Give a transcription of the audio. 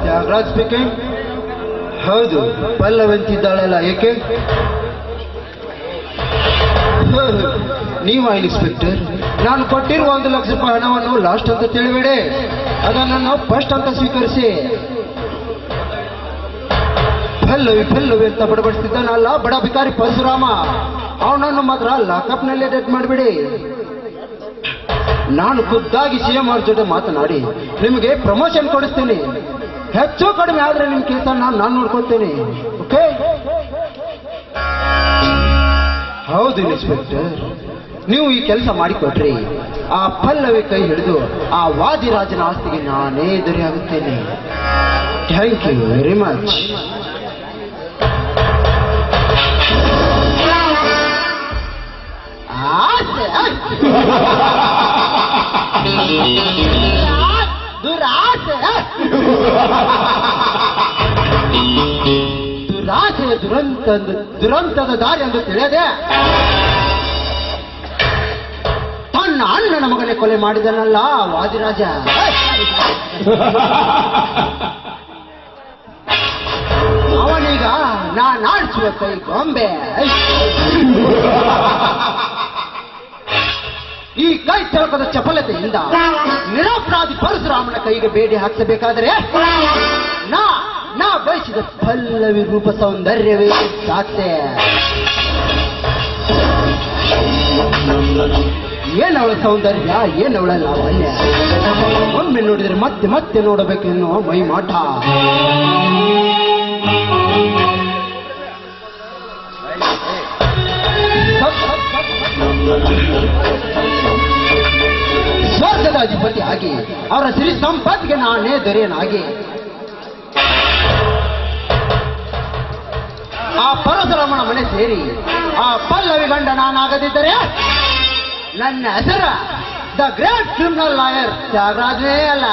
Thyagaraj speaking. ಹೌದು, ಪಲ್ಲವಂತಿದ್ದಾಳಲ್ಲ, ಏಕೆ? ನೀವ ಇನ್ಸ್ಪೆಕ್ಟರ್, ನಾನು ಕೊಟ್ಟಿರುವ 1 ಲಕ್ಷ ರೂಪಾಯಿ ಹಣವನ್ನು ಲಾಸ್ಟ್ ಅಂತ ತಿಳಿಬೇಡಿ, ಅದನ್ನು ಫಸ್ಟ್ ಅಂತ ಸ್ವೀಕರಿಸಿ. ಪಲ್ಲವಿ ಅಂತ ಬಡಬಡಿಸ್ತಿದ್ದಾನಲ್ಲ ಬಡ ಬಿಕಾರಿ ಪರಶುರಾಮ, ಅವನನ್ನು ಮಾತ್ರ ಲಾಕಪ್ನಲ್ಲಿ ಡೆತ್ ಮಾಡಿಬಿಡಿ. ನಾನು ಖುದ್ದಾಗಿ CM ಅವ್ರ ಜೊತೆ ಮಾತನಾಡಿ ನಿಮಗೆ ಪ್ರಮೋಷನ್ ಕೊಡಿಸ್ತೀನಿ. ಹೆಚ್ಚು ಕಡಿಮೆ ಆದ್ರೆ ನಿಮ್ ಕೆಲಸ ನಾನು ನೋಡ್ಕೊಳ್ತೇನೆ. ಓಕೆ? ಹೌದು ಇನ್ಸ್ಪೆಕ್ಟರ್, ನೀವು ಈ ಕೆಲಸ ಮಾಡಿಕೊಟ್ರಿ ಆ ಪಲ್ಲವಿ ಕೈ ಹಿಡಿದು ಆ ವಾದಿರಾಜನ ಆಸ್ತಿಗೆ ನಾನೇ ಎದುರಿಯಾಗುತ್ತೇನೆ. Thank you very much. ದುರಾಸೆಯ ದುರಂತದ ದಾರಿ ಎಂದು ತಿಳಿಯದೆ ತನ್ನ ಅಣ್ಣನ ಮಗನೇ ಕೊಲೆ ಮಾಡಿದನಲ್ಲ ವಾದಿರಾಜ. ಅವನೀಗ ನಾನಾಡಿಸುವ ಕೈ ಗೊಂಬೆ. ಈ ಕೈ ಚಳಕದ ಚಪಲತೆಯಿಂದ ನಿರಪರಾಧಿ ಪರಶುರಾಮನ ಕೈಗೆ ಬೇಡಿ ಹಾಕಿಸಬೇಕಾದರೆ ನಾ ಬಯಸಿದ ಪಲ್ಲವಿ ರೂಪ ಸೌಂದರ್ಯವೇ ಸಾಧ್ಯ. ಏನವಳ ಸೌಂದರ್ಯ, ಏನವಳ ಲಾವಣ್ಯ, ಒಮ್ಮೆ ನೋಡಿದರೆ ಮತ್ತೆ ಮತ್ತೆ ನೋಡಬೇಕೆನ್ನುವ ಮೈ ಮಾಟ. ಸ್ವರ್ಗದ ಅಧಿಪತಿ ಆಗಿ ಅವರ ಸಿರಿ ಸಂಪತ್ತಿಗೆ ನಾನೇ ದೊರೆಯನಾಗಿ ಆ ಪರಶುರಾಮನ ಮನೆ ಸೇರಿ ಆ ಪಲ್ಲವಿ ಗಂಡ ನಾನಾಗದಿದ್ದರೆ ನನ್ನ ಹೆಸರ ದ ಗ್ರೇಟ್ ಕ್ರಿಮಿನಲ್ ಲಾಯರ್ ತ್ಯಾಗರಾಜನೇ ಅಲ್ಲ.